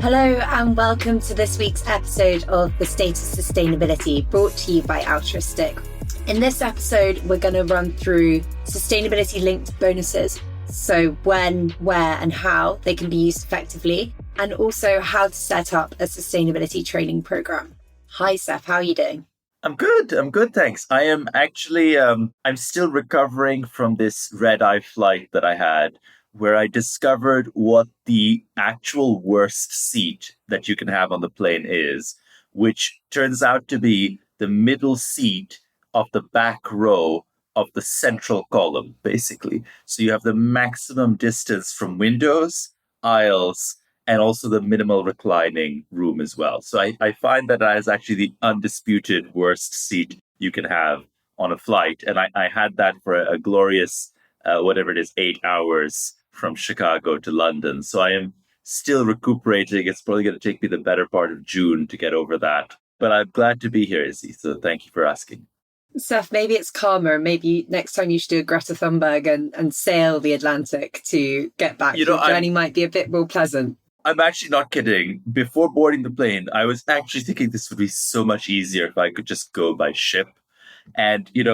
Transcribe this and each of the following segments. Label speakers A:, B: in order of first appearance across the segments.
A: Hello and welcome to this week's episode of The State of Sustainability, brought to you by Altruistic. In this episode, we're going to run through sustainability-linked bonuses, so when, where and how they can be used effectively, and also how to set up a sustainability training program. Hi, Seth, how are you doing?
B: I'm good, thanks. I am actually, I'm still recovering from this red-eye flight that I had, where I discovered what the actual worst seat that you can have on the plane is, which turns out to be the middle seat of the back row of the central column, basically. So you have the maximum distance from windows, aisles, and also the minimal reclining room as well. So I find that is actually the undisputed worst seat you can have on a flight. And I had that for a glorious, 8 hours from Chicago to London. So I am still recuperating. It's probably going to take me the better part of June to get over that. But I'm glad to be here, Izzy. So thank you for asking.
A: Seth, maybe it's calmer. Maybe next time you should do a Greta Thunberg and sail the Atlantic to get back. Your journey might be a bit more pleasant.
B: I'm actually not kidding. Before boarding the plane, I was actually thinking this would be so much easier if I could just go by ship. And, it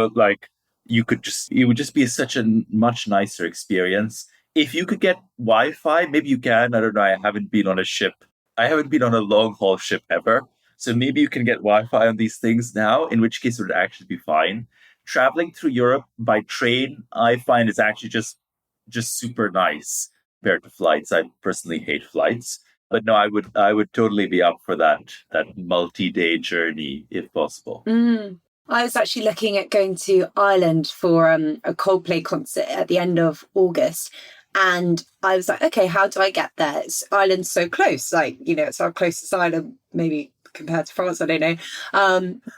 B: would just be such a much nicer experience. If you could get Wi-Fi, maybe you can. I don't know. I haven't been on a ship. I haven't been on a long haul ship ever. So maybe you can get Wi-Fi on these things now, in which case it would actually be fine. Traveling through Europe by train, I find is actually just super nice compared to flights. I personally hate flights. But no, I would totally be up for that multi-day journey if possible.
A: I was actually looking at going to Ireland for a Coldplay concert at the end of August. And I was like, okay, how do I get there? Ireland's so close. It's our closest island, maybe compared to France, I don't know.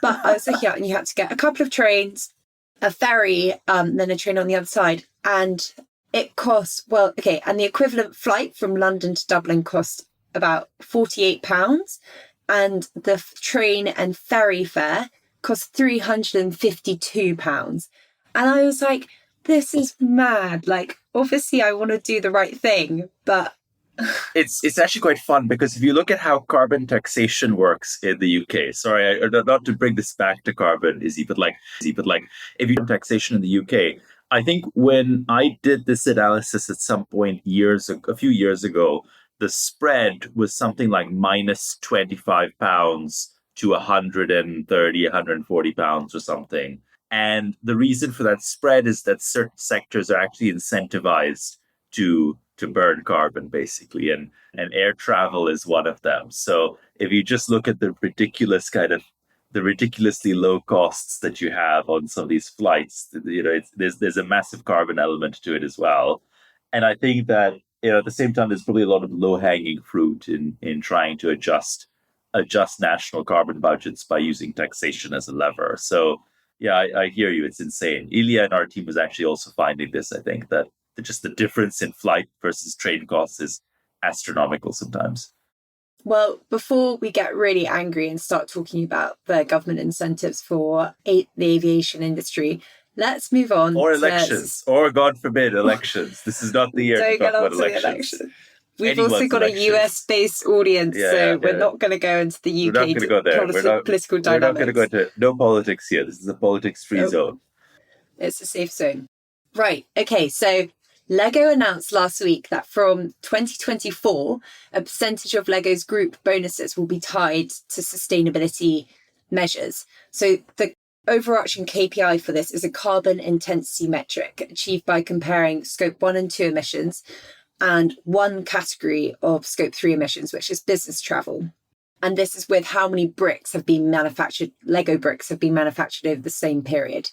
A: But I was looking at, and you had to get a couple of trains, a ferry, then a train on the other side. And it cost, and the equivalent flight from London to Dublin cost about £48. And the train and ferry fare cost £352. And I was like, this is mad. Obviously I want to do the right thing, but
B: it's actually quite fun, because if you look at how carbon taxation works in the UK, sorry, not to bring this back to carbon, Izzy, but if you do taxation in the UK, I think when I did this analysis at some point a few years ago, the spread was something like minus £25 to 130, 140 pounds or something. And the reason for that spread is that certain sectors are actually incentivized to burn carbon, basically. And air travel is one of them. So if you just look at the ridiculously low costs that you have on some of these flights, there's a massive carbon element to it as well. And I think that, at the same time, there's probably a lot of low-hanging fruit in trying to adjust national carbon budgets by using taxation as a lever. So yeah, I hear you. It's insane. Ilya and our team was actually also finding this. I think that just the difference in flight versus train costs is astronomical sometimes.
A: Well, before we get really angry and start talking about the government incentives for the aviation industry, let's move on.
B: Or elections, or God forbid, elections. This is not the year to talk about elections.
A: We've also got a US-based audience, we're not going to go into the UK political dynamics. We're not going to
B: go into no politics here. This is a politics-free zone.
A: It's a safe zone. Right. Okay. So Lego announced last week that from 2024, a percentage of Lego's group bonuses will be tied to sustainability measures. So the overarching KPI for this is a carbon intensity metric achieved by comparing scope 1 and 2 emissions and one category of scope 3 emissions, which is business travel. And this is with how many bricks have been manufactured, Lego bricks have been manufactured over the same period.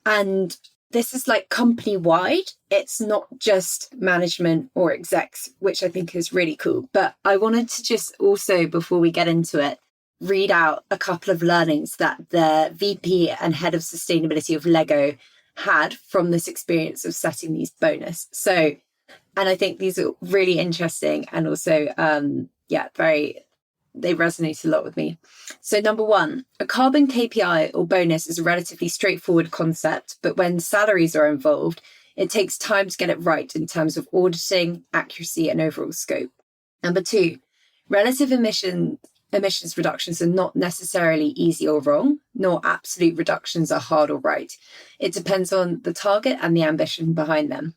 A: And this is company-wide. It's not just management or execs, which I think is really cool. But I wanted to just also, before we get into it, read out a couple of learnings that the VP and head of sustainability of Lego had from this experience of setting these bonus. And I think these are really interesting and also, they resonate a lot with me. So number one, a carbon KPI or bonus is a relatively straightforward concept, but when salaries are involved, it takes time to get it right in terms of auditing, accuracy, and overall scope. Number two, Relative emissions reductions are not necessarily easy or wrong, nor absolute reductions are hard or right. It depends on the target and the ambition behind them.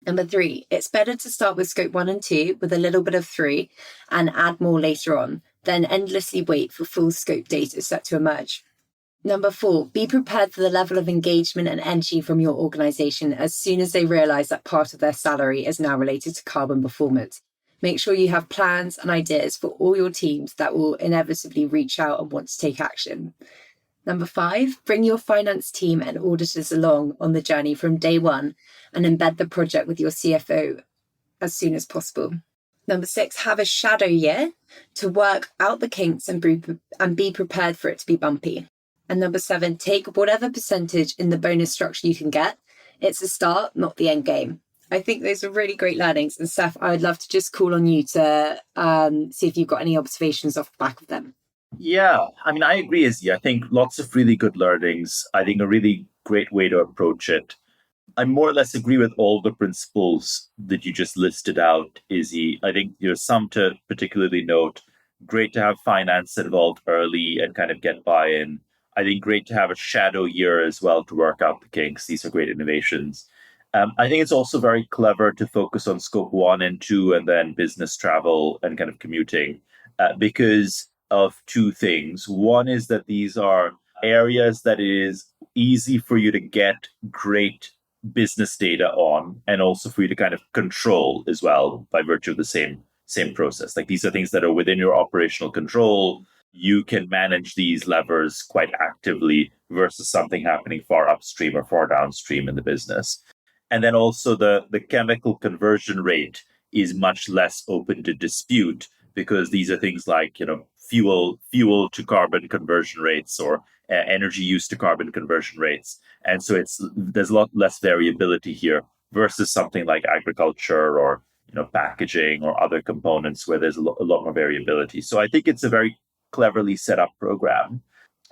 A: Number 3, it's better to start with scope 1 and 2 with a little bit of 3 and add more later on, than endlessly wait for full scope data set to emerge. Number 4, be prepared for the level of engagement and energy from your organisation as soon as they realise that part of their salary is now related to carbon performance. Make sure you have plans and ideas for all your teams that will inevitably reach out and want to take action. Number 5, bring your finance team and auditors along on the journey from day one and embed the project with your CFO as soon as possible. Number 6, have a shadow year to work out the kinks and be prepared for it to be bumpy. And number 7, take whatever percentage in the bonus structure you can get. It's a start, not the end game. I think those are really great learnings. And Steph, I would love to just call on you to see if you've got any observations off the back of them.
B: Yeah, I mean, I agree, Izzy. I think lots of really good learnings. I think a really great way to approach it. I more or less agree with all the principles that you just listed out, Izzy. I think some to particularly note. Great to have finance involved early and kind of get buy-in. I think great to have a shadow year as well to work out the kinks. These are great innovations. I think it's also very clever to focus on scope 1 and 2 and then business travel and kind of commuting because of two things. One is that these are areas that it is easy for you to get great business data on and also for you to kind of control as well by virtue of the same process. Like these are things that are within your operational control. You can manage these levers quite actively versus something happening far upstream or far downstream in the business. And then also the chemical conversion rate is much less open to dispute because these are things like, fuel to carbon conversion rates or energy use to carbon conversion rates. And so there's a lot less variability here versus something like agriculture or packaging or other components where there's a lot more variability. So I think it's a very cleverly set up program.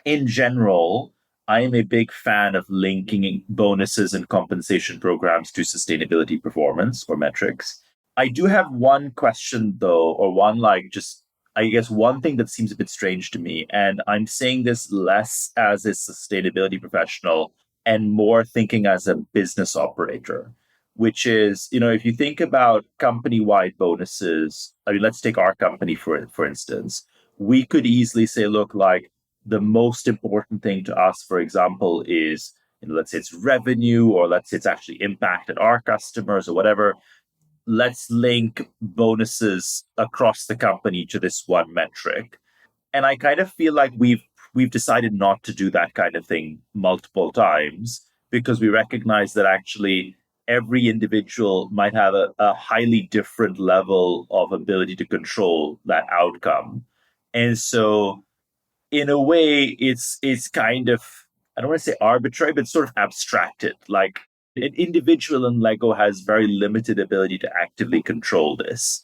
B: In general, I am a big fan of linking bonuses and compensation programs to sustainability performance or metrics. I do have one question though, or one one thing that seems a bit strange to me, and I'm saying this less as a sustainability professional and more thinking as a business operator, which is, if you think about company-wide bonuses, I mean, let's take our company for instance, we could easily say, look, like the most important thing to us, for example, is, let's say it's revenue, or let's say it's actually impacted our customers or whatever. Let's link bonuses across the company to this one metric. And I kind of feel like we've decided not to do that kind of thing multiple times because we recognize that actually every individual might have a highly different level of ability to control that outcome. And so in a way, it's kind of, I don't want to say arbitrary, but sort of abstracted. Like an individual in Lego has very limited ability to actively control this.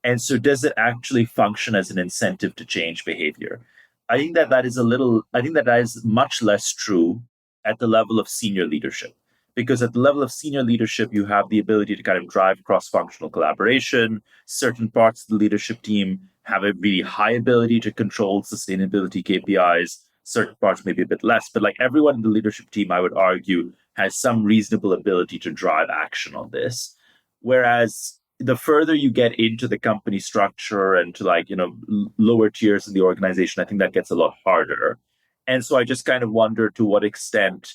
B: And so does it actually function as an incentive to change behavior? I think that is much less true at the level of senior leadership. Because at the level of senior leadership, you have the ability to kind of drive cross-functional collaboration. Certain parts of the leadership team have a really high ability to control sustainability KPIs. Certain parts maybe a bit less, but like everyone in the leadership team, I would argue, has some reasonable ability to drive action on this. Whereas the further you get into the company structure and to lower tiers in the organization, I think that gets a lot harder. And so I just kind of wonder to what extent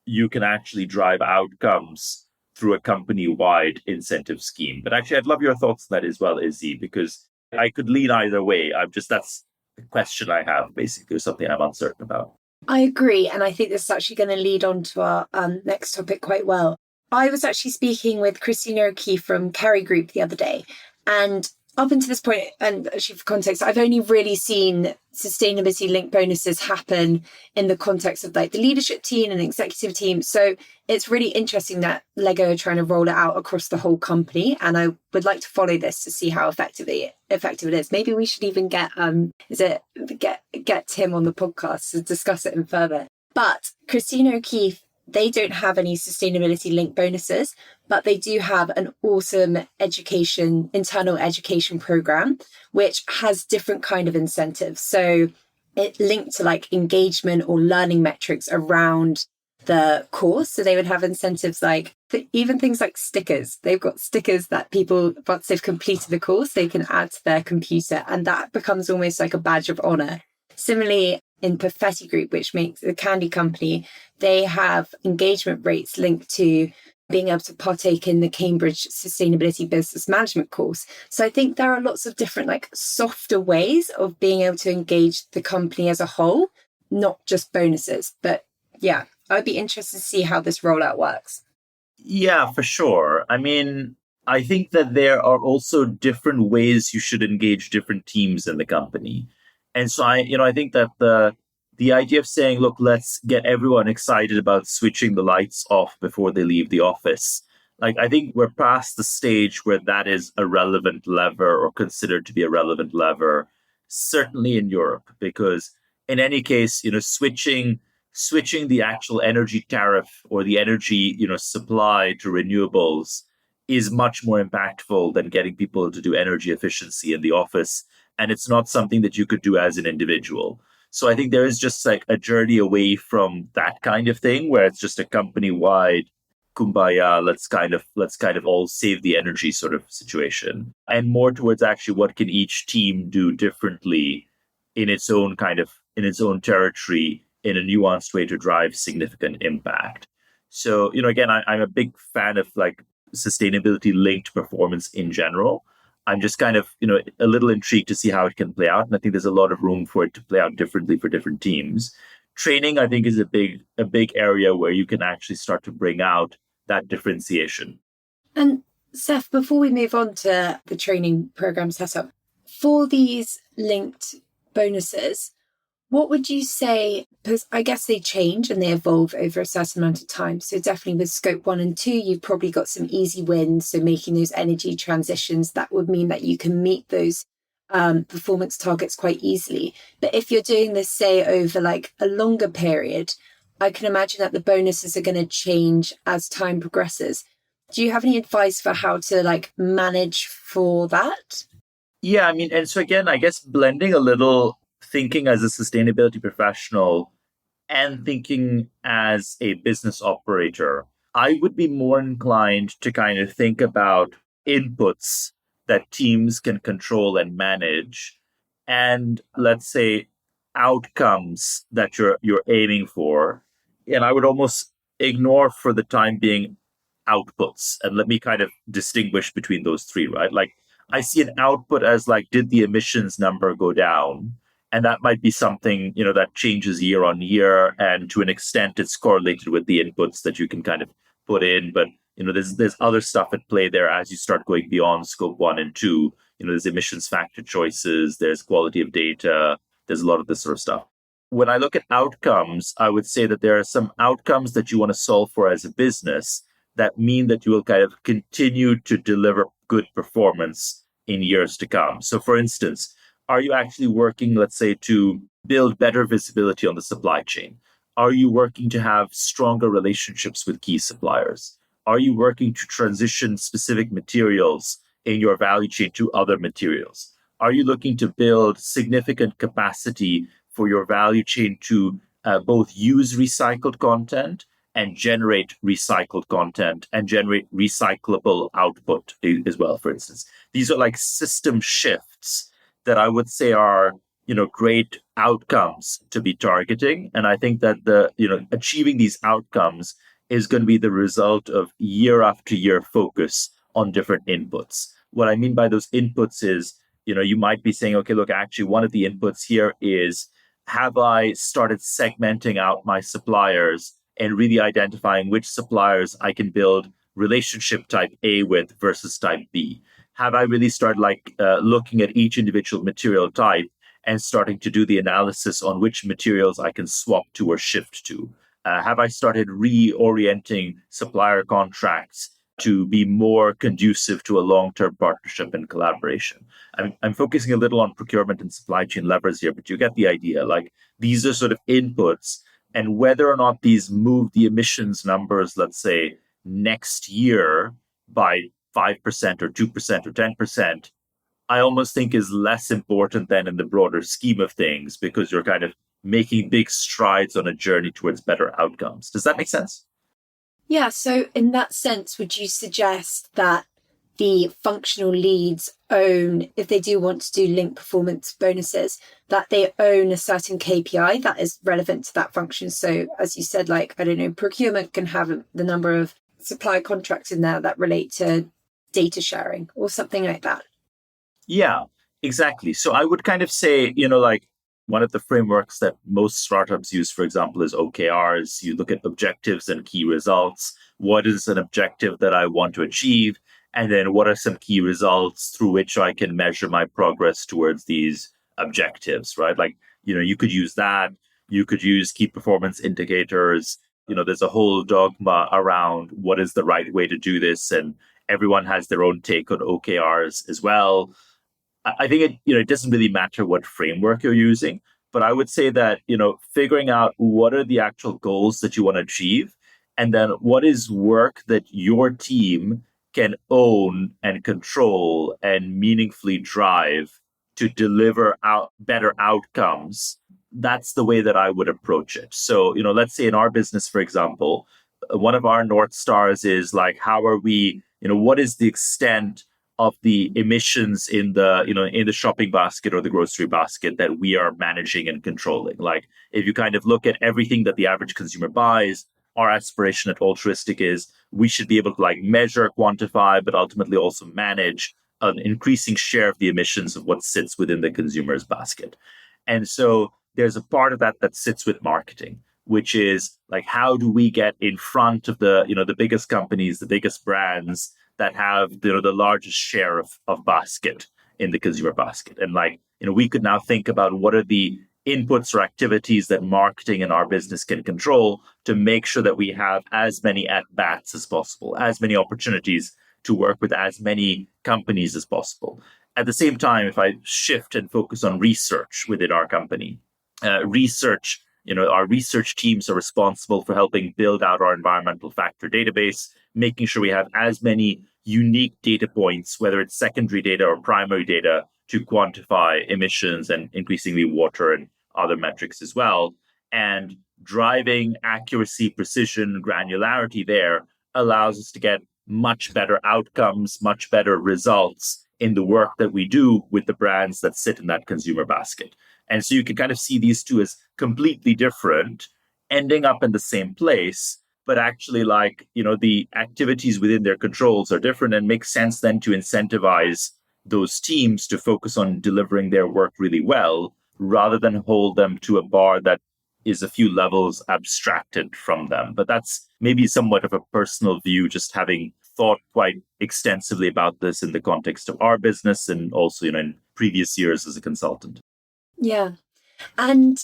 B: you can actually drive outcomes through a company-wide incentive scheme. But actually, I'd love your thoughts on that as well, Izzy, because I could lean either way. That's the question I have, basically, or something I'm uncertain about.
A: I agree. And I think this is actually going to lead on to our next topic quite well. I was actually speaking with Christina O'Keefe from Kerry Group the other day. And up until this point, and actually for context, I've only really seen sustainability linked bonuses happen in the context of like the leadership team and the executive team. So it's really interesting that Lego are trying to roll it out across the whole company. And I would like to follow this to see how effective it is. Maybe we should even get Tim on the podcast to discuss it in further. But Christina O'Keefe they don't have any sustainability linked bonuses, but they do have an awesome internal education program, which has different kind of incentives. So it linked to like engagement or learning metrics around the course. So they would have incentives like even things like stickers. They've got stickers that people, once they've completed the course, they can add to their computer, and that becomes almost like a badge of honor. Similarly, in Perfetti Group, which makes the candy company, they have engagement rates linked to being able to partake in the Cambridge Sustainability Business Management course. So I think there are lots of different like softer ways of being able to engage the company as a whole, not just bonuses. But yeah, I'd be interested to see how this rollout works.
B: Yeah, for sure. I mean, I think that there are also different ways you should engage different teams in the company. And so I think that the idea of saying, look, let's get everyone excited about switching the lights off before they leave the office. Like, I think we're past the stage where that is a relevant lever or considered to be a relevant lever, certainly in Europe, because in any case, switching the actual energy tariff or the energy supply to renewables is much more impactful than getting people to do energy efficiency in the office, and it's not something that you could do as an individual. So I think there is just like a journey away from that kind of thing where it's just a company wide kumbaya, let's kind of all save the energy sort of situation, and more towards actually what can each team do differently in its own territory in a nuanced way to drive significant impact. So, again, I'm a big fan of like sustainability linked performance in general. I'm just kind of, a little intrigued to see how it can play out. And I think there's a lot of room for it to play out differently for different teams. Training, I think, is a big area where you can actually start to bring out that differentiation.
A: And Seth, before we move on to the training program setup, for these linked bonuses, what would you say? Because I guess they change and they evolve over a certain amount of time. So definitely with scope 1 and 2, you've probably got some easy wins. So making those energy transitions, that would mean that you can meet those performance targets quite easily. But if you're doing this, say, over like a longer period, I can imagine that the bonuses are going to change as time progresses. Do you have any advice for how to like manage for that?
B: Yeah, I mean, and so again, I guess blending a little thinking as a sustainability professional and thinking as a business operator, I would be more inclined to kind of think about inputs that teams can control and manage, and let's say outcomes that you're aiming for. And I would almost ignore for the time being outputs. And let me kind of distinguish between those three, right? Like I see an output as like, did the emissions number go down? And that might be something, that changes year on year. And to an extent, it's correlated with the inputs that you can kind of put in. But, there's other stuff at play there as you start going beyond scope 1 and 2. There's emissions factor choices, there's quality of data, there's a lot of this sort of stuff. When I look at outcomes, I would say that there are some outcomes that you want to solve for as a business that mean that you will kind of continue to deliver good performance in years to come. So, for instance, are you actually working, let's say, to build better visibility on the supply chain? Are you working to have stronger relationships with key suppliers? Are you working to transition specific materials in your value chain to other materials? Are you looking to build significant capacity for your value chain to both use recycled content and generate recycled content and generate recyclable output as well, for instance? These are like system shifts that I would say are, great outcomes to be targeting. And I think that achieving these outcomes is going to be the result of year after year focus on different inputs. What I mean by those inputs is, you might be saying, okay, look, actually, one of the inputs here is, have I started segmenting out my suppliers and really identifying which suppliers I can build relationship type A with versus type B? Have I really started looking at each individual material type and starting to do the analysis on which materials I can swap to or shift to? Have I started reorienting supplier contracts to be more conducive to a long-term partnership and collaboration? I'm focusing a little on procurement and supply chain levers here, but you get the idea. Like these are sort of inputs. And whether or not these move the emissions numbers, let's say next year by 5% or 2% or 10%, I almost think is less important than in the broader scheme of things because you're kind of making big strides on a journey towards better outcomes. Does that make sense?
A: Yeah, so in that sense, would you suggest that the functional leads own, if they do want to do linked performance bonuses, that they own a certain KPI that is relevant to that function? So as you said, like, I don't know, procurement can have the number of supply contracts in there that relate to data sharing or something like that.
B: Yeah, exactly. So I would kind of say, like one of the frameworks that most startups use, for example, is OKRs. You look at objectives and key results. What is an objective that I want to achieve? And then what are some key results through which I can measure my progress towards these objectives, right? Like, you could use that. You could use key performance indicators. There's a whole dogma around what is the right way to do this. And everyone has their own take on OKRs as well. I think it doesn't really matter what framework you're using, but I would say that, figuring out what are the actual goals that you want to achieve, and then what is work that your team can own and control and meaningfully drive to deliver out better outcomes. That's the way that I would approach it. So, let's say in our business, for example, one of our North Stars is like, how are we, what is the extent of the emissions in the shopping basket or the grocery basket that we are managing and controlling. Like if you kind of look at everything that the average consumer buys, our aspiration at Altruistic is we should be able to like measure, quantify, but ultimately also manage an increasing share of the emissions of what sits within the consumer's basket. And so there's a part of that that sits with marketing, which is like, how do we get in front of the biggest companies, the biggest brands that have the largest share of basket in the consumer basket? And like, we could now think about what are the inputs or activities that marketing in our business can control to make sure that we have as many at-bats as possible, as many opportunities to work with as many companies as possible. At the same time, if I shift and focus on research within our company, research, our research teams are responsible for helping build out our environmental factor database, making sure we have as many unique data points, whether it's secondary data or primary data, to quantify emissions and increasingly water and other metrics as well. And driving accuracy, precision, granularity there allows us to get much better outcomes, much better results in the work that we do with the brands that sit in that consumer basket. And so you can kind of see these two as completely different, ending up in the same place, but actually the activities within their controls are different, and makes sense then to incentivize those teams to focus on delivering their work really well rather than hold them to a bar that is a few levels abstracted from them. But that's maybe somewhat of a personal view, just having thought quite extensively about this in the context of our business and also in previous years as a consultant.
A: Yeah. And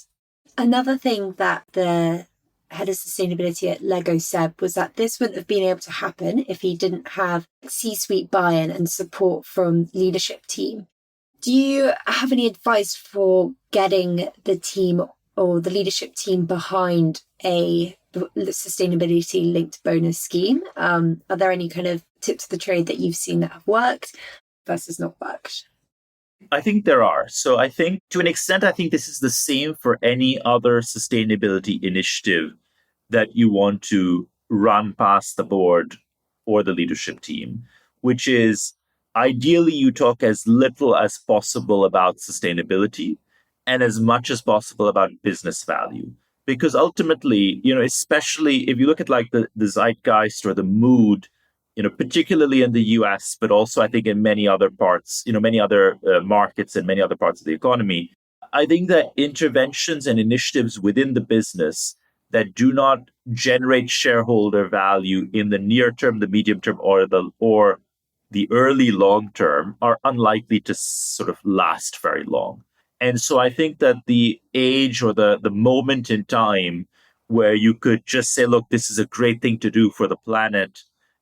A: another thing that the head of sustainability at Lego said was that this wouldn't have been able to happen if he didn't have C-suite buy-in and support from leadership team. Do you have any advice for getting the team or the leadership team behind a sustainability linked bonus scheme? Are there any kind of tips of the trade that you've seen that have worked versus not worked?
B: I think there are. So I think to an extent, I think this is the same for any other sustainability initiative that you want to run past the board or the leadership team, which is ideally you talk as little as possible about sustainability and as much as possible about business value. Because ultimately, especially if you look at like the zeitgeist or the mood, particularly in the US, but also I think in many other parts, many other markets and many other parts of the economy, I think that interventions and initiatives within the business that do not generate shareholder value in the near term, the medium term, or the early long term are unlikely to sort of last very long. And so I think that the age or the moment in time where you could just say, look, this is a great thing to do for the planet,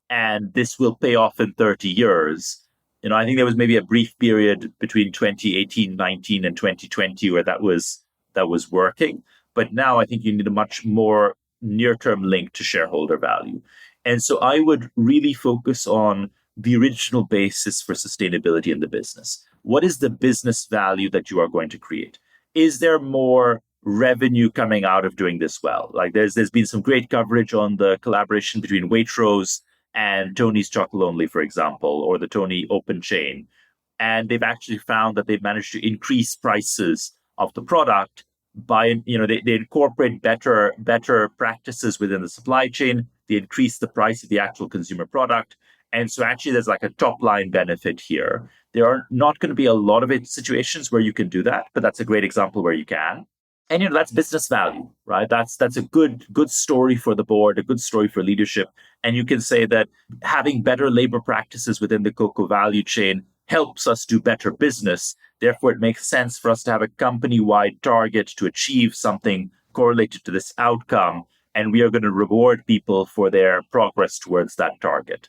B: and this will pay off in 30 years. I think there was maybe a brief period between 2018, 19 and 2020 where that was working. But now I think you need a much more near-term link to shareholder value. And so I would really focus on the original basis for sustainability in the business. What is the business value that you are going to create? Is there more revenue coming out of doing this well? Like there's been some great coverage on the collaboration between Waitrose and Tony's Chocolate Only, for example, or the Tony Open Chain. And they've actually found that they've managed to increase prices of the product by, they incorporate better practices within the supply chain. They increase the price of the actual consumer product. And so actually there's like a top line benefit here. There are not going to be a lot of situations where you can do that, but that's a great example where you can. And that's business value, right? That's a good story for the board, a good story for leadership. And you can say that having better labor practices within the cocoa value chain helps us do better business. Therefore, it makes sense for us to have a company-wide target to achieve something correlated to this outcome. And we are going to reward people for their progress towards that target.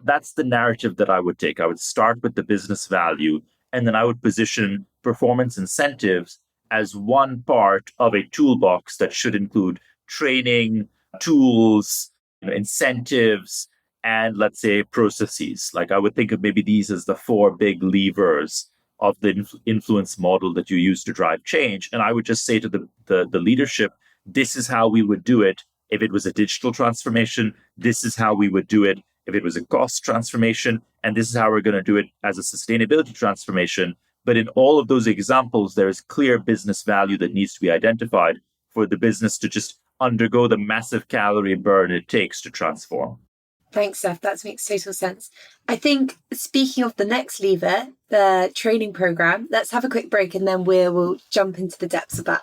B: That's the narrative that I would take. I would start with the business value, and then I would position performance incentives as one part of a toolbox that should include training, tools, incentives, and let's say processes. Like I would think of maybe these as the four big levers of the influence model that you use to drive change. And I would just say to the leadership, this is how we would do it. If it was a digital transformation, this is how we would do it. If it was a cost transformation, and this is how we're going to do it as a sustainability transformation. But in all of those examples, there is clear business value that needs to be identified for the business to just undergo the massive calorie burn it takes to transform.
A: Thanks, Seth. That makes total sense. I think speaking of the next lever, the training program, let's have a quick break and then we'll jump into the depths of that.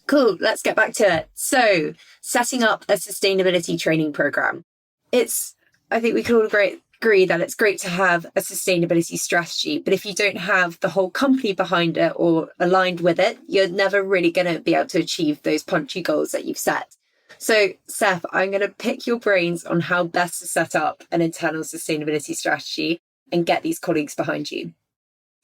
A: Cool, let's get back to it. So, setting up a sustainability training program. I think we can all agree that it's great to have a sustainability strategy, but if you don't have the whole company behind it or aligned with it, you're never really going to be able to achieve those punchy goals that you've set. So, Seth, I'm going to pick your brains on how best to set up an internal sustainability strategy and get these colleagues behind you.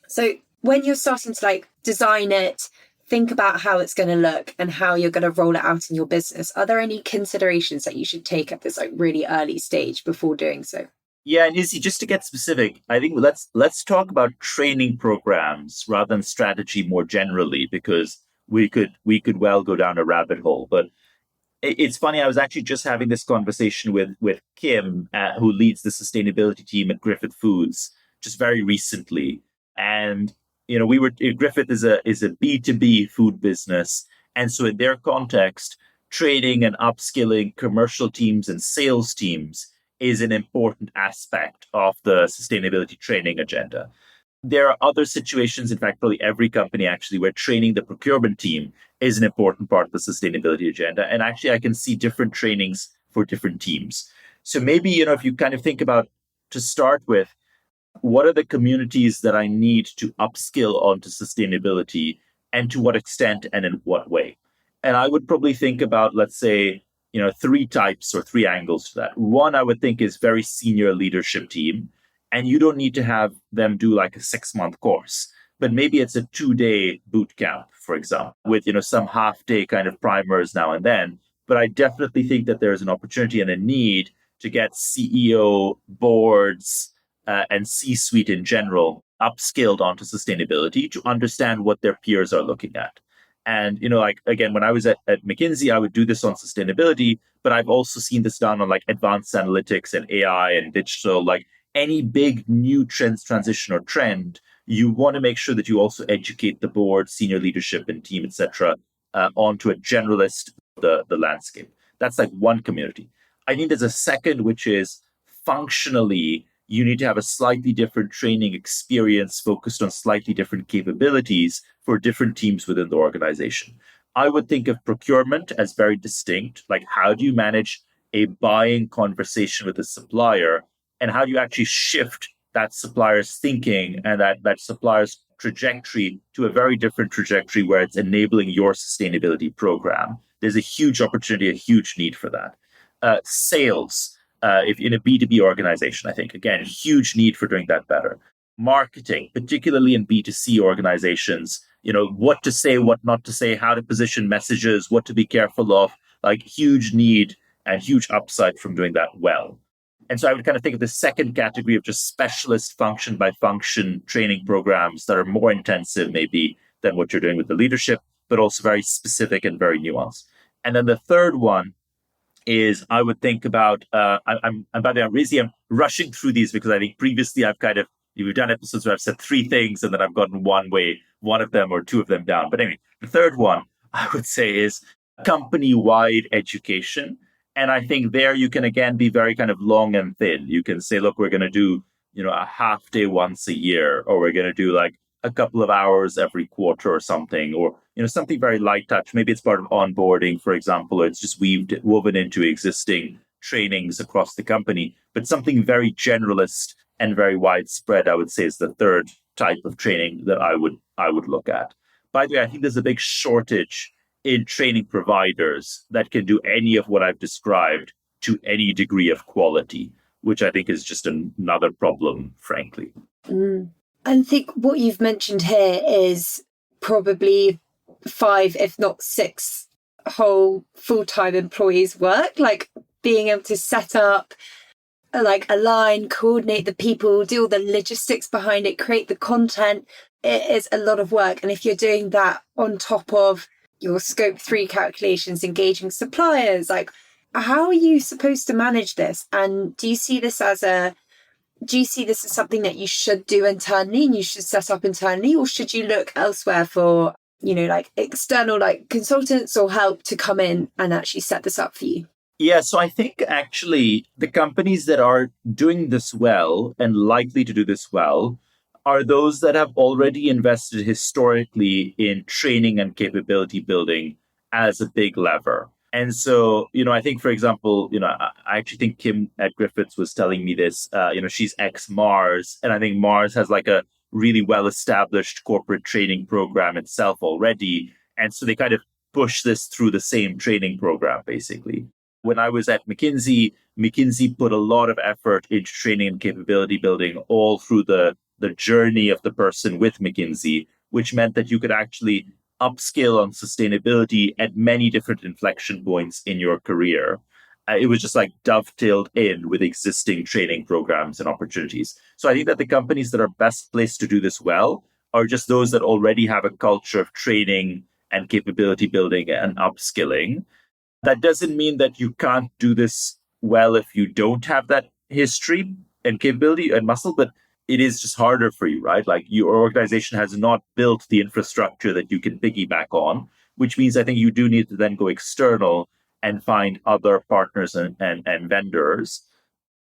A: So, when you're starting to design it, think about how it's going to look and how you're going to roll it out in your business. Are there any considerations that you should take at this really early stage before doing so?
B: Yeah, and Izzy, just to get specific, I think let's talk about training programs rather than strategy more generally, because we could well go down a rabbit hole. But it's funny, I was actually just having this conversation with Kim, who leads the sustainability team at Griffith Foods, just very recently. And Griffith is a B2B food business. And so in their context, training and upskilling commercial teams and sales teams is an important aspect of the sustainability training agenda. There are other situations, in fact, probably every company actually, where training the procurement team is an important part of the sustainability agenda. And actually, I can see different trainings for different teams. So maybe, if you kind of think about, to start with, what are the communities that I need to upskill onto sustainability, and to what extent and in what way? And I would probably think about, let's say, three types or three angles to that. One, I would think, is very senior leadership team. And you don't need to have them do like a 6-month course, but maybe it's a 2-day boot camp, for example, with, some half-day kind of primers now and then. But I definitely think that there's an opportunity and a need to get CEO, boards, and C-suite in general upskilled onto sustainability to understand what their peers are looking at. And, again, when I was at McKinsey, I would do this on sustainability, but I've also seen this done on advanced analytics and AI and digital, any big new transition or trend. You want to make sure that you also educate the board, senior leadership and team, etc., onto a generalist the landscape. That's one community. I think there's a second, which is functionally, you need to have a slightly different training experience focused on slightly different capabilities for different teams within the organization. I would think of procurement as very distinct. How do you manage a buying conversation with a supplier, and how do you actually shift that supplier's thinking and that supplier's trajectory to a very different trajectory where it's enabling your sustainability program? There's a huge opportunity, a huge need for that. Sales. if in a B2B organization, I think, again, huge need for doing that better. Marketing, particularly in B2C organizations, what to say, what not to say, how to position messages, what to be careful of, like huge need and huge upside from doing that well. And so I would kind of think of the second category of just specialist function by function training programs that are more intensive maybe than what you're doing with the leadership, but also very specific and very nuanced. And then the third one is I would think about, I'm by the way, I'm rushing through these because I think previously we've done episodes where I've said three things and then I've gotten one of them or two of them down. But anyway, the third one I would say is company-wide education. And I think there you can again be very kind of long and thin. You can say, look, we're going to do, a half day once a year, or we're going to do like a couple of hours every quarter or something, or something very light touch. Maybe it's part of onboarding, for example, or it's just woven into existing trainings across the company. But something very generalist and very widespread, I would say, is the third type of training that I would look at. By the way, I think there's a big shortage in training providers that can do any of what I've described to any degree of quality, which I think is just another problem, frankly.
A: I think what you've mentioned here is probably 5, if not 6 whole full-time employees' work, like being able to set up, like align, coordinate the people, do all the logistics behind it, create the content. It is a lot of work. And if you're doing that on top of your scope 3 calculations, engaging suppliers, like how are you supposed to manage this? And do you see this as something that you should do internally and you should set up internally, or should you look elsewhere for, like external, like consultants or help to come in and actually set this up for you?
B: Yeah, so I think actually the companies that are doing this well and likely to do this well are those that have already invested historically in training and capability building as a big lever. And so, I think, for example, I actually think Kim at Griffiths was telling me this, she's ex-Mars, and I think Mars has like a really well-established corporate training program itself already. And so they kind of push this through the same training program, basically. When I was at McKinsey put a lot of effort into training and capability building all through the journey of the person with McKinsey, which meant that you could actually upskill on sustainability at many different inflection points in your career. It was just like dovetailed in with existing training programs and opportunities. So I think that the companies that are best placed to do this well are just those that already have a culture of training and capability building and upskilling. That doesn't mean that you can't do this well if you don't have that history and capability and muscle, but it is just harder for you, right? Like your organization has not built the infrastructure that you can piggyback on, which means I think you do need to then go external and find other partners and vendors.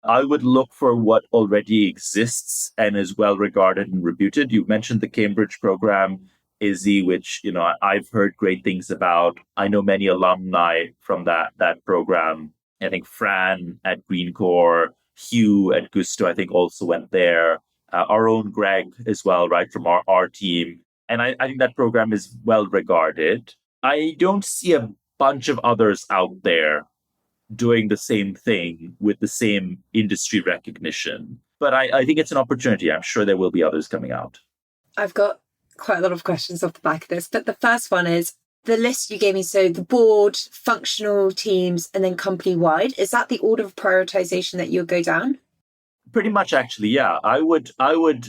B: I would look for what already exists and is well regarded and reputed. You mentioned the Cambridge program, Izzy, which I've heard great things about. I know many alumni from that program. I think Fran at Greencore, Hugh at Gusto, I think also went there. Our own Greg as well, right, from our team. And I think that program is well regarded. I don't see a bunch of others out there doing the same thing with the same industry recognition. But I think it's an opportunity. I'm sure there will be others coming out.
A: I've got quite a lot of questions off the back of this, but the first one is the list you gave me. So the board, functional teams, and then company-wide. Is that the order of prioritization that you'll go down?
B: Pretty much, actually, yeah. I would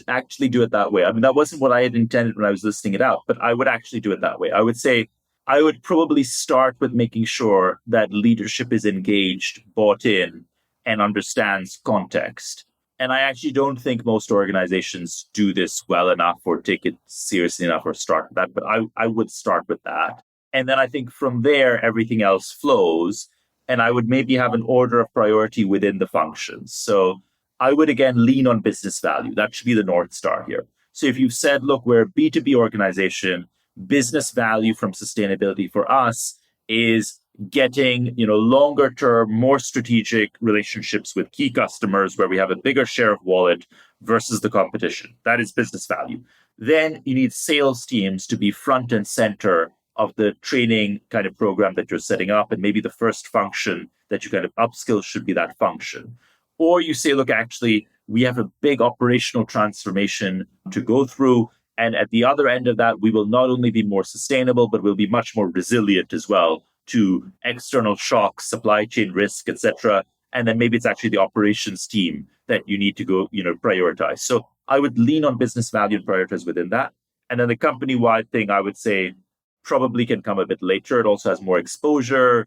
B: actually do it that way. I mean, that wasn't what I had intended when I was listing it out, but I would actually do it that way. I would say I would probably start with making sure that leadership is engaged, bought in, and understands context. And I actually don't think most organizations do this well enough or take it seriously enough or start with that. But I would start with that. And then I think from there, everything else flows. And I would maybe have an order of priority within the functions. So I would, again, lean on business value. That should be the North Star here. So if you've said, look, we're a B2B organization, business value from sustainability for us is getting, longer term, more strategic relationships with key customers where we have a bigger share of wallet versus the competition. That is business value. Then you need sales teams to be front and center of the training kind of program that you're setting up, and maybe the first function that you kind of upskill should be that function. Or you say, look, actually, we have a big operational transformation to go through. And at the other end of that, we will not only be more sustainable, but we'll be much more resilient as well to external shocks, supply chain risk, etc. And then maybe it's actually the operations team that you need to go, prioritize. So I would lean on business value and prioritize within that. And then the company-wide thing, I would say, probably can come a bit later. It also has more exposure,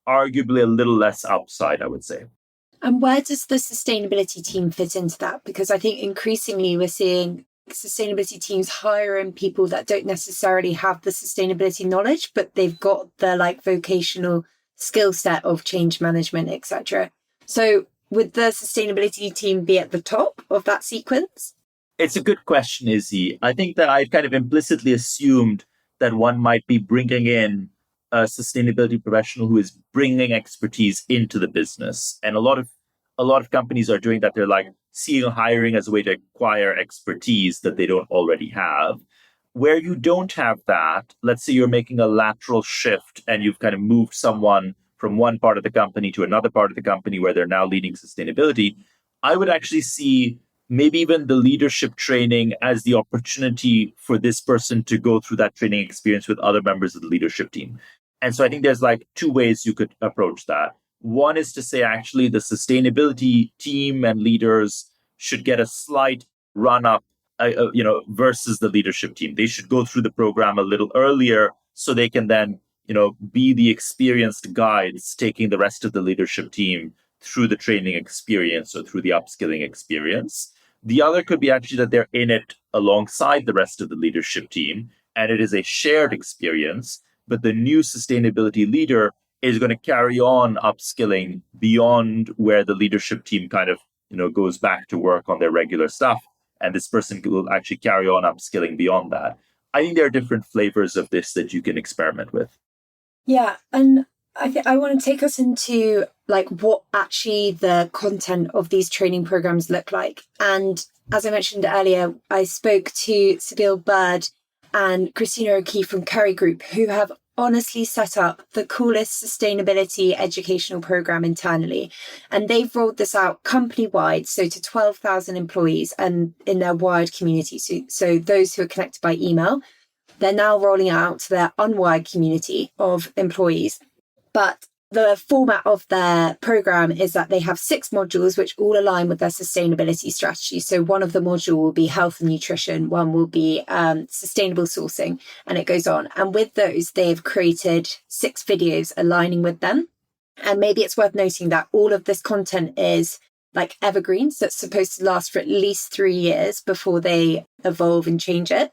B: arguably a little less upside, I would say.
A: And where does the sustainability team fit into that? Because I think increasingly we're seeing sustainability teams hiring people that don't necessarily have the sustainability knowledge, but they've got the vocational skill set of change management, etc. So would the sustainability team be at the top of that sequence?
B: It's a good question, Izzy. I think that I've kind of implicitly assumed that one might be bringing in a sustainability professional who is bringing expertise into the business. And a lot of companies are doing that. They're seeing hiring as a way to acquire expertise that they don't already have. Where you don't have that, let's say you're making a lateral shift and you've kind of moved someone from one part of the company to another part of the company where they're now leading sustainability, I would actually see maybe even the leadership training as the opportunity for this person to go through that training experience with other members of the leadership team. And so I think there's two ways you could approach that. One is to say, actually, the sustainability team and leaders should get a slight run up, versus the leadership team. They should go through the program a little earlier so they can then, be the experienced guides taking the rest of the leadership team through the training experience or through the upskilling experience. The other could be actually that they're in it alongside the rest of the leadership team, and it is a shared experience, but the new sustainability leader is going to carry on upskilling beyond where the leadership team kind of, goes back to work on their regular stuff. And this person will actually carry on upskilling beyond that. I think there are different flavors of this that you can experiment with.
A: Yeah. And I want to take us into what actually the content of these training programs look like. And as I mentioned earlier, I spoke to Sabine Bird and Christina O'Keefe from Curry Group, who have honestly set up the coolest sustainability educational program internally. And they've rolled this out company-wide, so to 12,000 employees and in their wired community. So those who are connected by email, they're now rolling out to their unwired community of employees. But the format of their program is that they have 6 modules which all align with their sustainability strategy. So one of the module will be health and nutrition, one will be sustainable sourcing, and it goes on. And with those, they've created 6 videos aligning with them. And maybe it's worth noting that all of this content is evergreens that's supposed to last for at least 3 years before they evolve and change it.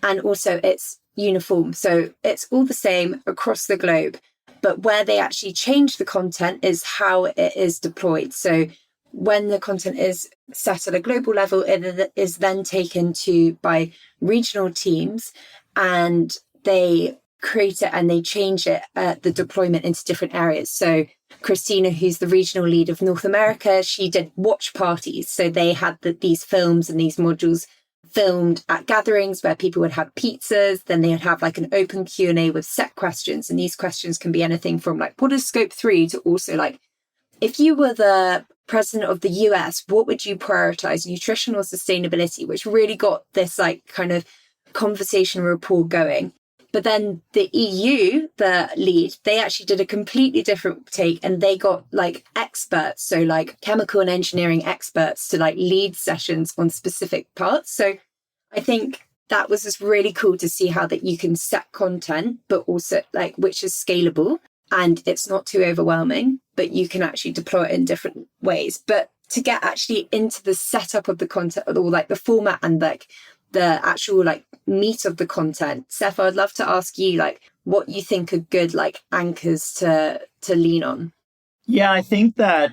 A: And also it's uniform. So it's all the same across the globe. But where they actually change the content is how it is deployed. So when the content is set at a global level, it is then taken by regional teams and they create it and they change it, the deployment into different areas. So Christina, who's the regional lead of North America, she did watch parties. So they had these films and these modules filmed at gatherings where people would have pizzas. Then they would have an open Q&A with set questions. And these questions can be anything from what is scope 3 to also if you were the president of the US, what would you prioritize, nutrition or sustainability, which really got this kind of conversation rapport going. But then the EU, the lead, they actually did a completely different take and they got experts. So chemical and engineering experts to lead sessions on specific parts. So I think that was just really cool to see how that you can set content, but also which is scalable and it's not too overwhelming, but you can actually deploy it in different ways. But to get actually into the setup of the content or the format and the actual meat of the content, Steph, I'd love to ask you what you think are good anchors to lean on.
B: Yeah, I think that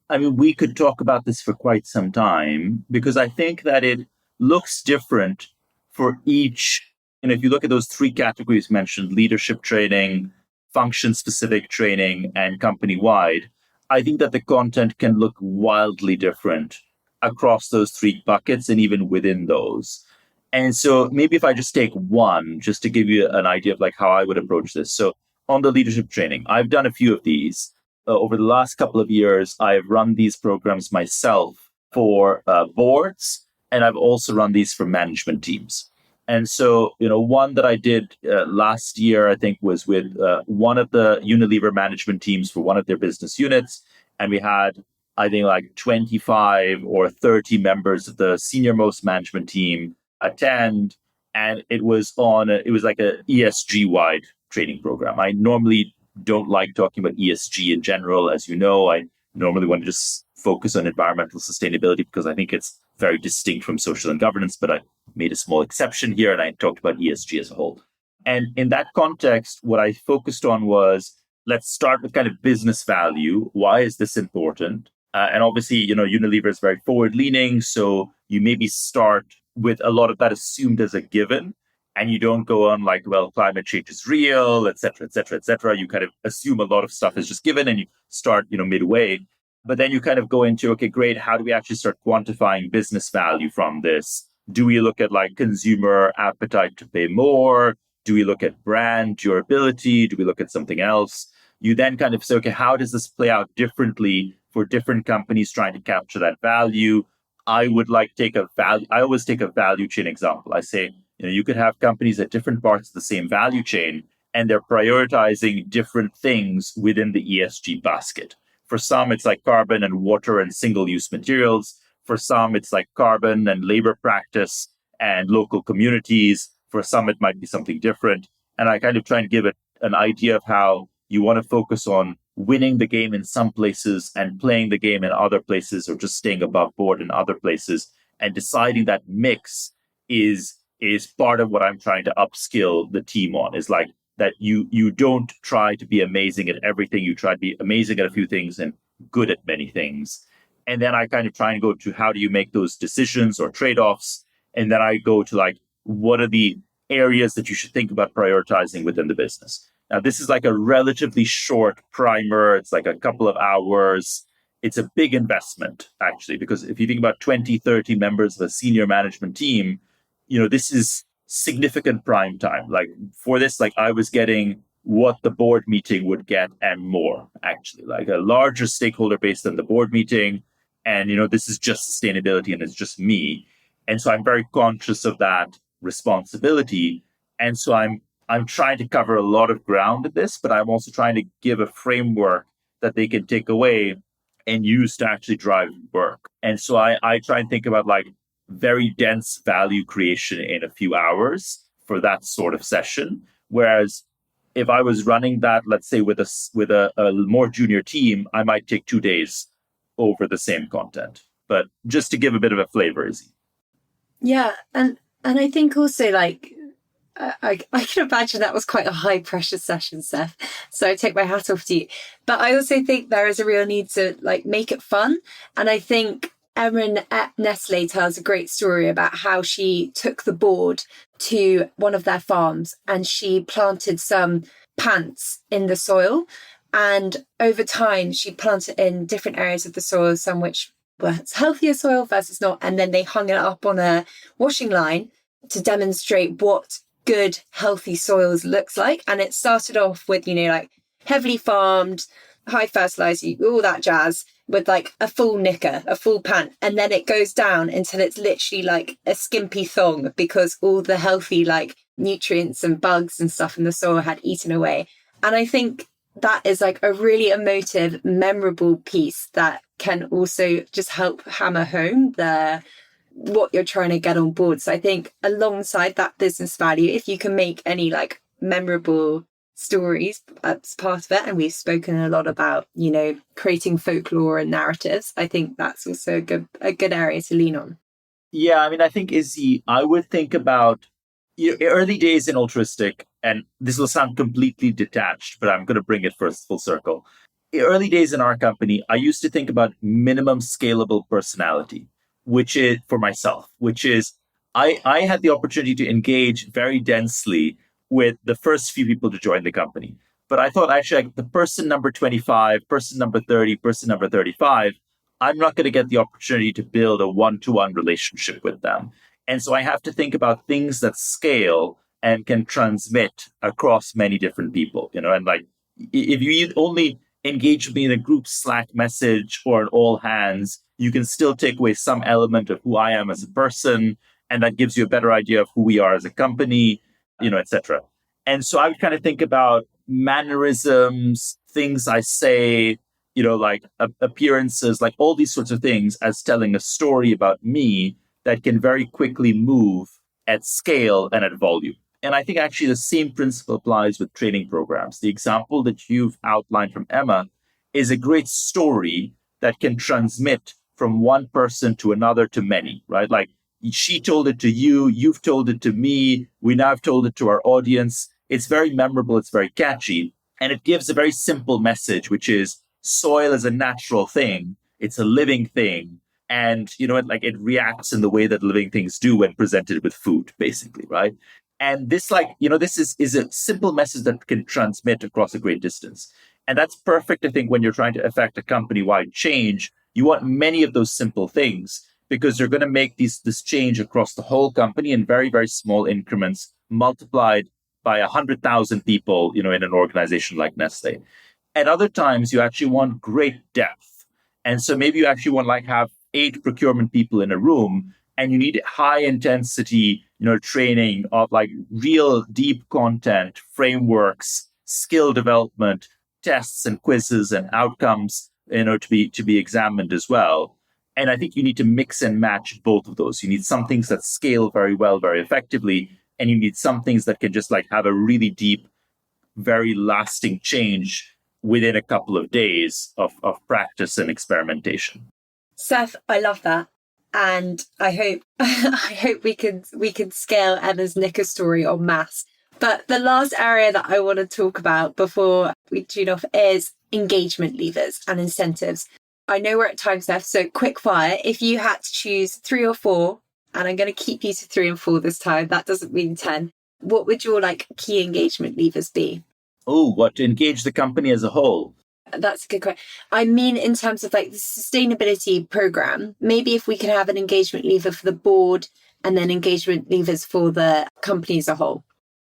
B: we could talk about this for quite some time because I think that it looks different for each. And if you look at those 3 categories mentioned, leadership training, function specific training, and company wide, I think that the content can look wildly different across those 3 buckets and even within those. And so maybe if I just take one, just to give you an idea of like how I would approach this. So on the leadership training, I've done a few of these. Over the last couple of years, I've run these programs myself for boards, and I've also run these for management teams. And so, one that I did last year, I think, was with one of the Unilever management teams for one of their business units. And we had, I think, like 25 or 30 members of the senior most management team attend. And it was like a ESG wide training program. I normally don't like talking about ESG in general. As you know, I normally want to just focus on environmental sustainability because I think it's very distinct from social and governance, but I made a small exception here and I talked about ESG as a whole. And in that context, what I focused on was, let's start with kind of business value. Why is this important? And obviously, Unilever is very forward leaning. So you maybe start with a lot of that assumed as a given. And you don't go on like, well, climate change is real, et cetera, et cetera, et cetera. You kind of assume a lot of stuff is just given and you start, midway. But then you kind of go into, okay, great. How do we actually start quantifying business value from this? Do we look at like consumer appetite to pay more? Do we look at brand durability? Do we look at something else? You then kind of say, okay, how does this play out differently for different companies trying to capture that value? I always take a value chain example. I say, you could have companies at different parts of the same value chain, and they're prioritizing different things within the ESG basket. For some, it's like carbon and water and single-use materials. For some, it's like carbon and labor practice and local communities. For some, it might be something different. And I kind of try and give it an idea of how you want to focus on winning the game in some places and playing the game in other places, or just staying above board in other places, and deciding that mix is part of what I'm trying to upskill the team on. Is like that you don't try to be amazing at everything. You try to be amazing at a few things and good at many things. And then I kind of try and go to how do you make those decisions or trade-offs. And then I go to like, what are the areas that you should think about prioritizing within the business? Now, this is like a relatively short primer. It's like a couple of hours. It's a big investment, actually, because if you think about 20, 30 members of a senior management team, this is significant prime time. Like for this, like I was getting what the board meeting would get and more, actually, like a larger stakeholder base than the board meeting. And, this is just sustainability and it's just me. And so I'm very conscious of that responsibility. And so I'm trying to cover a lot of ground in this, but I'm also trying to give a framework that they can take away and use to actually drive work. And so I try and think about like very dense value creation in a few hours for that sort of session. Whereas if I was running that, let's say with a more junior team, I might take 2 days over the same content. But just to give a bit of a flavor, Izzy.
A: Yeah, and I think also like I can imagine that was quite a high pressure session, Seth. So I take my hat off to you. But I also think there is a real need to like make it fun. And I think Erin at Nestle tells a great story about how she took the board to one of their farms and she planted some plants in the soil. And over time, she planted in different areas of the soil, some which were healthier soil versus not. And then they hung it up on a washing line to demonstrate what good, healthy soils looks like. And it started off with, like heavily farmed, high fertilizer, all that jazz, with like a full knicker, a full pant. And then it goes down until it's literally like a skimpy thong because all the healthy like nutrients and bugs and stuff in the soil had eaten away. And I think that is like a really emotive, memorable piece that can also just help hammer home what you're trying to get on board. So I think alongside that business value, if you can make any like memorable stories as part of it, and we've spoken a lot about, creating folklore and narratives, I think that's also a good area to lean on.
B: Yeah, I mean, I think I would think about early days in altruistic, and this will sound completely detached, but I'm going to bring it first full circle. Early days in our company, I used to think about minimum scalable personality, which is for myself, which is I had the opportunity to engage very densely with the first few people to join the company. But I thought actually like the person number 25, person number 30, person number 35, I'm not going to get the opportunity to build a one-to-one relationship with them. And so I have to think about things that scale and can transmit across many different people, and like if you only engage with me in a group Slack message or an all hands, you can still take away some element of who I am as a person. And that gives you a better idea of who we are as a company, etc. And so I would kind of think about mannerisms, things I say, like appearances, like all these sorts of things as telling a story about me that can very quickly move at scale and at volume. And I think actually the same principle applies with training programs. The example that you've outlined from Emma is a great story that can transmit from one person to another to many, right? Like she told it to you, you've told it to me, we now have told it to our audience. It's very memorable, it's very catchy, and it gives a very simple message, which is soil is a natural thing, it's a living thing, and it reacts in the way that living things do when presented with food, basically, right? And this, this is a simple message that can transmit across a great distance. And that's perfect, I think, when you're trying to affect a company-wide change. You want many of those simple things because you're going to make this change across the whole company in very, very small increments, multiplied by 100,000 people, in an organization like Nestle. At other times, you actually want great depth. And so maybe you actually want have 8 procurement people in a room, and you need high intensity, training of real deep content, frameworks, skill development, tests and quizzes and outcomes, to be examined as well. And I think you need to mix and match both of those. You need some things that scale very well, very effectively, and you need some things that can just have a really deep, very lasting change within a couple of days of practice and experimentation.
A: Seth, I love that. And I hope I hope we can scale Emma's Knicker story en masse. But the last area that I want to talk about before we tune off is engagement levers and incentives. I know we're at time, Seth, so quick fire. If you had to choose 3 or 4, and I'm going to keep you to 3 and 4 this time, that doesn't mean 10, what would your key engagement levers be?
B: Oh, what, to engage the company as a whole?
A: That's a good question. I mean, in terms of the sustainability program, maybe if we could have an engagement lever for the board and then engagement levers for the company as a whole.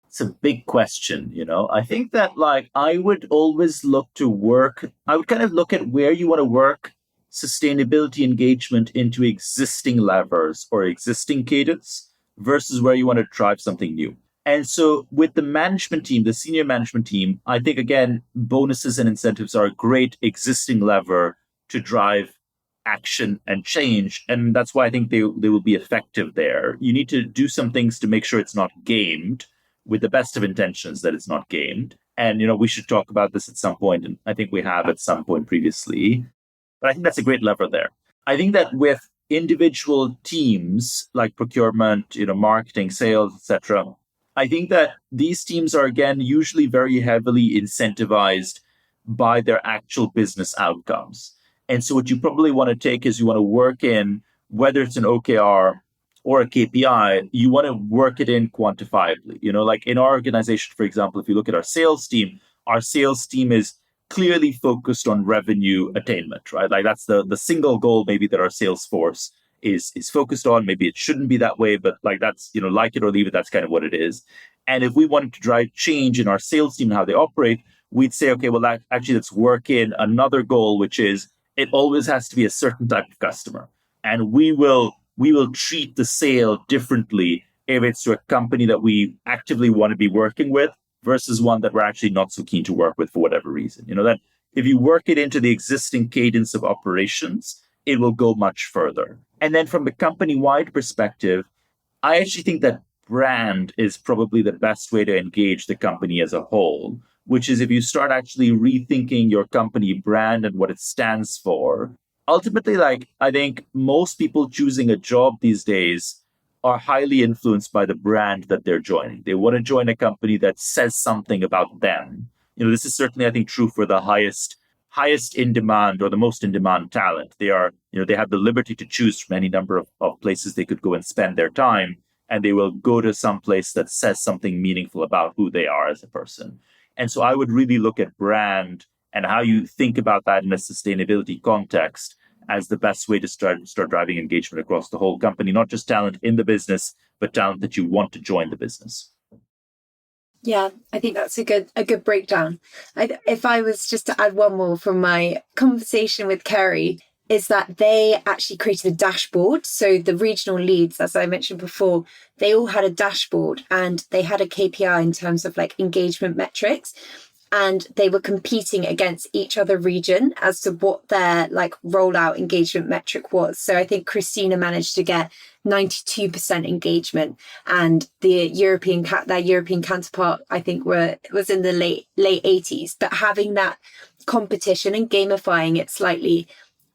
B: It's a big question, I think that I would always look to work. I would kind of look at where you want to work sustainability engagement into existing levers or existing cadence versus where you want to drive something new. And so with the management team, the senior management team, I think, again, bonuses and incentives are a great existing lever to drive action and change. And that's why I think they will be effective there. You need to do some things to make sure it's not gamed, with the best of intentions that it's not gamed. And, we should talk about this at some point. And I think we have at some point previously. But I think that's a great lever there. I think that with individual teams like procurement, marketing, sales, etc., I think that these teams are, again, usually very heavily incentivized by their actual business outcomes. And so what you probably want to take is you want to work in, whether it's an OKR or a KPI, you want to work it in quantifiably. In our organization, for example, if you look at our sales team is clearly focused on revenue attainment, right? That's the single goal maybe that our sales force is focused on. Maybe it shouldn't be that way, but that's, like it or leave it, that's kind of what it is. And if we wanted to drive change in our sales team and how they operate, we'd say, okay, well, actually, let's work in another goal, which is it always has to be a certain type of customer. And we will treat the sale differently if it's to a company that we actively want to be working with versus one that we're actually not so keen to work with for whatever reason. That if you work it into the existing cadence of operations, it will go much further. And then from the company-wide perspective, I actually think that brand is probably the best way to engage the company as a whole, which is if you start actually rethinking your company brand and what it stands for. Ultimately, I think most people choosing a job these days are highly influenced by the brand that they're joining. They want to join a company that says something about them. This is certainly, I think, true for the highest in demand or the most in demand talent. They are, they have the liberty to choose from any number of places they could go and spend their time, and they will go to some place that says something meaningful about who they are as a person. And so I would really look at brand and how you think about that in a sustainability context as the best way to start driving engagement across the whole company, not just talent in the business, but talent that you want to join the business.
A: Yeah, I think that's a good breakdown. If I was just to add one more from my conversation with Kerry, is that they actually created a dashboard. So the regional leads, as I mentioned before, they all had a dashboard and they had a KPI in terms of like engagement metrics. And they were competing against each other region as to what their like rollout engagement metric was. So I think Christina managed to get 92% engagement, and their European counterpart, I think, was in the late 80s. But having that competition and gamifying it slightly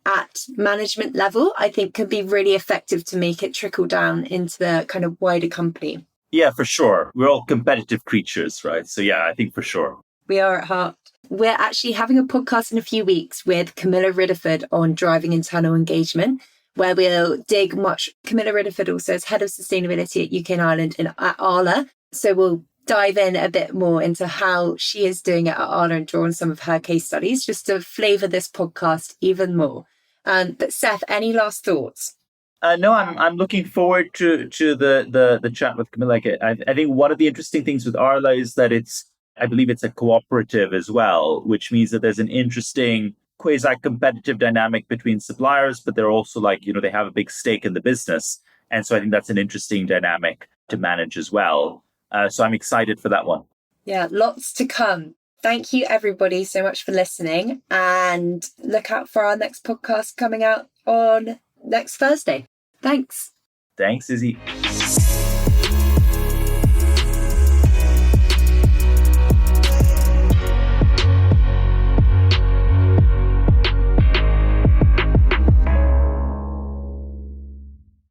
A: at management level, I think can be really effective to make it trickle down into the kind of wider company.
B: Yeah, for sure. We're all competitive creatures, right? So yeah, I think for sure.
A: We are at heart. We're actually having a podcast in a few weeks with Camilla Riddiford on driving internal engagement, where we'll dig much. Camilla Riddiford also is head of sustainability at UK and Ireland at Arla. So we'll dive in a bit more into how she is doing it at Arla and draw on some of her case studies just to flavour this podcast even more. But Seth, any last thoughts?
B: No, I'm looking forward to the chat with Camilla. I think one of the interesting things with Arla is that I believe it's a cooperative as well, which means that there's an interesting quasi-competitive dynamic between suppliers, but they're also they have a big stake in the business. And so I think that's an interesting dynamic to manage as well. So I'm excited for that one.
A: Yeah, lots to come. Thank you, everybody, so much for listening. And look out for our next podcast coming out on next Thursday. Thanks.
B: Thanks, Izzy.